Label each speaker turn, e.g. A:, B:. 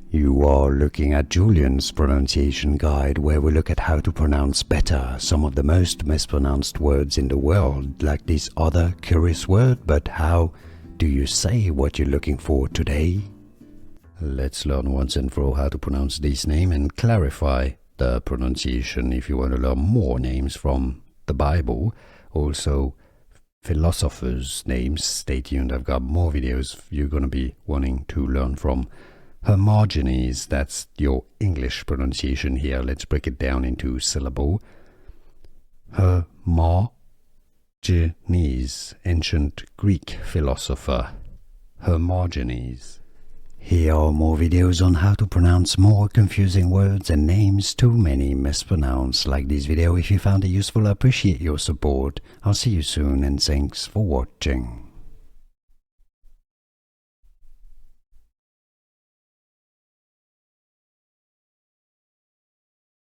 A: You are looking at Julian's pronunciation guide, where we look at how to pronounce better some of the most mispronounced words in the world, like this other curious word. But how do you say what you're looking for today? Let's learn once and for all how to pronounce this name and clarify the pronunciation. If you want to learn more names from the Bible, also philosophers' names, stay tuned. I've got more videos you're going to be wanting to learn from. Hermogenes, that's your English pronunciation here. Let's break it down into syllable. Hermogenes, ancient Greek philosopher. Hermogenes. Here are more videos on how to pronounce more confusing words and names too many mispronounced. Like this video if you found it useful. I appreciate your support. I'll see you soon and thanks for watching.